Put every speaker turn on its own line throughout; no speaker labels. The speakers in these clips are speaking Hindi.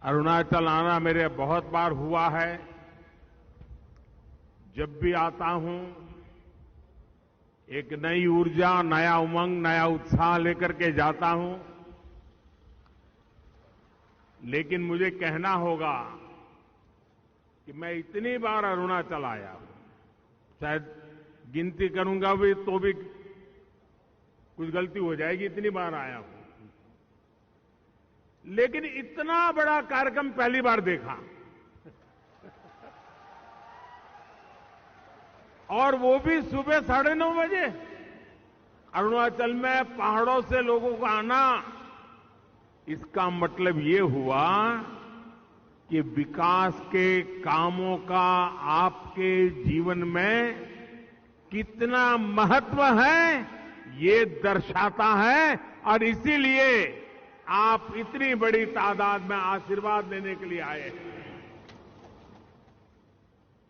अरुणाचल आना मेरे बहुत बार हुआ है। जब भी आता हूं एक नई ऊर्जा, नया उमंग, नया उत्साह लेकर के जाता हूं। लेकिन मुझे कहना होगा कि मैं इतनी बार अरुणाचल आया हूं, शायद गिनती करूंगा भी तो भी कुछ गलती हो जाएगी, इतनी बार आया हूं। लेकिन इतना बड़ा कार्यक्रम पहली बार देखा, और वो भी सुबह 9:30 बजे। अरुणाचल में पहाड़ों से लोगों को आना, इसका मतलब ये हुआ कि विकास के कामों का आपके जीवन में कितना महत्व है, ये दर्शाता है। और इसीलिए आप इतनी बड़ी तादाद में आशीर्वाद लेने के लिए आए हैं।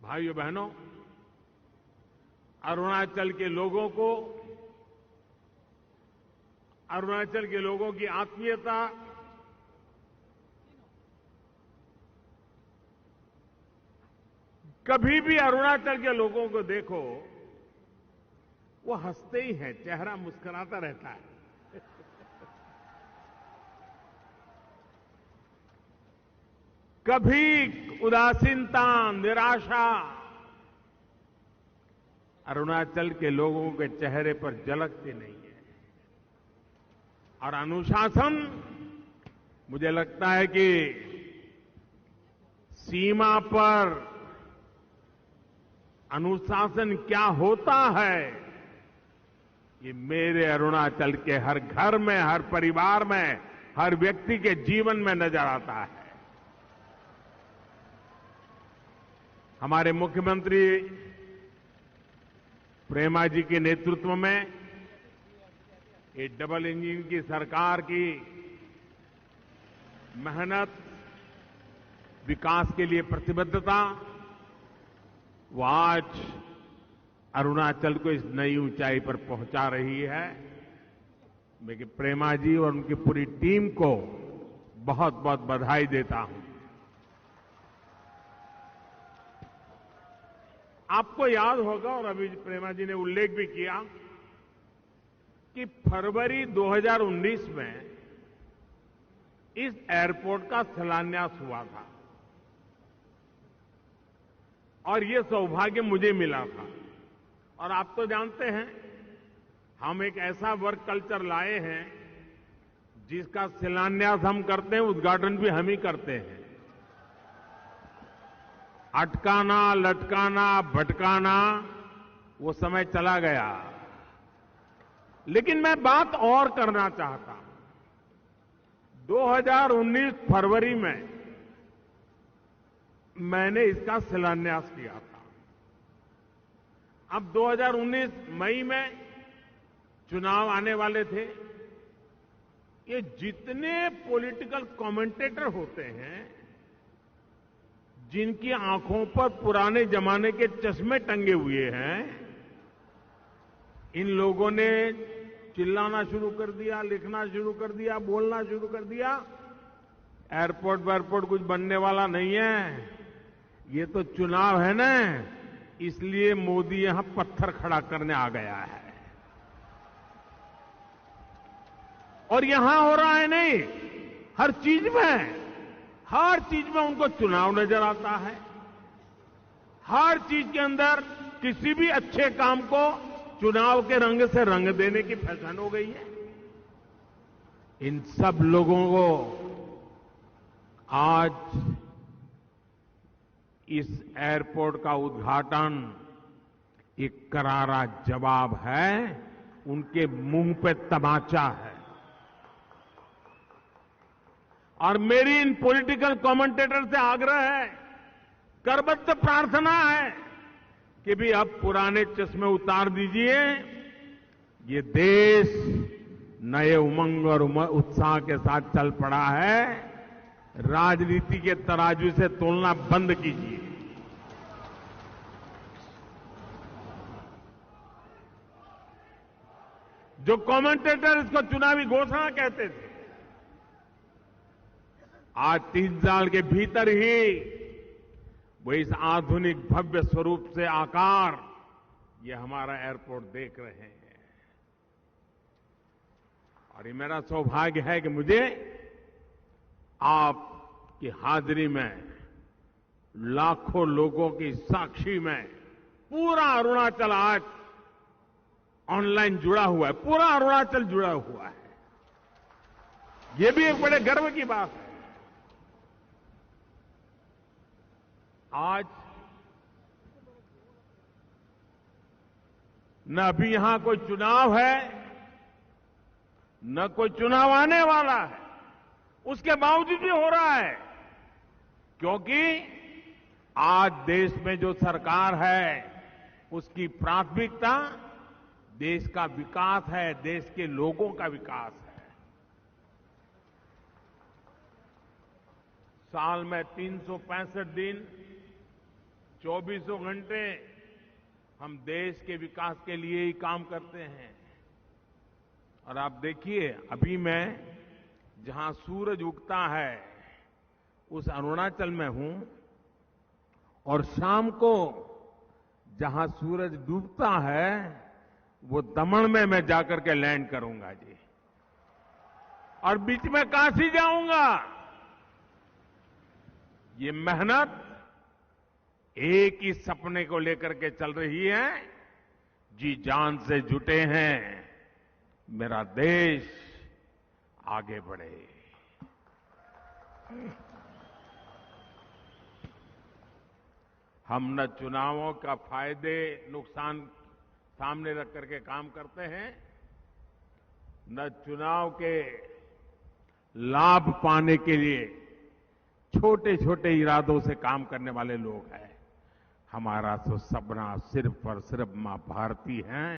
भाइयों बहनों, अरुणाचल के लोगों की आत्मीयता कभी भी अरुणाचल के लोगों को देखो, वो हंसते ही हैं, चेहरा मुस्कुराता रहता है। कभी उदासीनता, निराशा अरुणाचल के लोगों के चेहरे पर झलकती नहीं है। और अनुशासन, मुझे लगता है कि सीमा पर अनुशासन क्या होता है, ये मेरे अरुणाचल के हर घर में, हर परिवार में, हर व्यक्ति के जीवन में नजर आता है। हमारे मुख्यमंत्री प्रेमा जी के नेतृत्व में ये डबल इंजन की सरकार की मेहनत, विकास के लिए प्रतिबद्धता, वो आज अरुणाचल को इस नई ऊंचाई पर पहुंचा रही है। मैं प्रेमा जी और उनकी पूरी टीम को बहुत बहुत बधाई देता हूं। आपको याद होगा, और अभी प्रेमा जी ने उल्लेख भी किया, कि फरवरी 2019 में इस एयरपोर्ट का शिलान्यास हुआ था, और ये सौभाग्य मुझे मिला था। और आप तो जानते हैं, हम एक ऐसा वर्क कल्चर लाए हैं जिसका शिलान्यास हम करते हैं, उद्घाटन भी हम ही करते हैं। अटकाना, लटकाना, भटकाना वो समय चला गया। लेकिन मैं बात और करना चाहता हूं। 2019 फरवरी में मैंने इसका शिलान्यास किया था। अब 2019 मई में चुनाव आने वाले थे। ये जितने पॉलिटिकल कमेंटेटर होते हैं, जिनकी आंखों पर पुराने जमाने के चश्मे टंगे हुए हैं, इन लोगों ने चिल्लाना शुरू कर दिया, लिखना शुरू कर दिया, बोलना शुरू कर दिया, एयरपोर्ट वेयरपोर्ट कुछ बनने वाला नहीं है, ये तो चुनाव है ना, इसलिए मोदी यहां पत्थर खड़ा करने आ गया है। और यहां हो रहा है नहीं, हर चीज में उनको चुनाव नजर आता है। हर चीज के अंदर किसी भी अच्छे काम को चुनाव के रंग से रंग देने की फैशन हो गई है। इन सब लोगों को आज इस एयरपोर्ट का उद्घाटन एक करारा जवाब है, उनके मुंह पे तमाचा है। और मेरी इन पॉलिटिकल कमेंटेटर से आग्रह है, करबद्ध प्रार्थना है कि भी अब पुराने चश्मे उतार दीजिए। ये देश नए उमंग और उत्साह के साथ चल पड़ा है। राजनीति के तराजू से तोलना बंद कीजिए। जो कमेंटेटर इसको चुनावी घोषणा कहते थे, आज 3 साल के भीतर ही वो इस आधुनिक भव्य स्वरूप से आकार ये हमारा एयरपोर्ट देख रहे हैं। और ये मेरा सौभाग्य है कि मुझे आपकी हाजिरी में, लाखों लोगों की साक्षी में पूरा अरुणाचल आज ऑनलाइन जुड़ा हुआ है, पूरा अरुणाचल जुड़ा हुआ है। ये भी एक बड़े गर्व की बात है। आज न अभी यहां कोई चुनाव है, न कोई चुनाव आने वाला है, उसके बावजूद भी हो रहा है, क्योंकि आज देश में जो सरकार है उसकी प्राथमिकता देश का विकास है, देश के लोगों का विकास है। साल में 365 दिन 24 घंटे हम देश के विकास के लिए ही काम करते हैं। और आप देखिए, अभी मैं जहां सूरज उगता है उस अरुणाचल में हूं, और शाम को जहां सूरज डूबता है वो दमन में मैं जाकर के लैंड करूंगा जी, और बीच में काशी जाऊंगा। ये मेहनत एक ही सपने को लेकर के चल रही है, जी जान से जुटे हैं, मेरा देश आगे बढ़े। हम न चुनावों का फायदे नुकसान सामने रख करके काम करते हैं, न चुनाव के लाभ पाने के लिए छोटे छोटे इरादों से काम करने वाले लोग हैं। हमारा तो सपना सिर्फ और सिर्फ मां भारती हैं।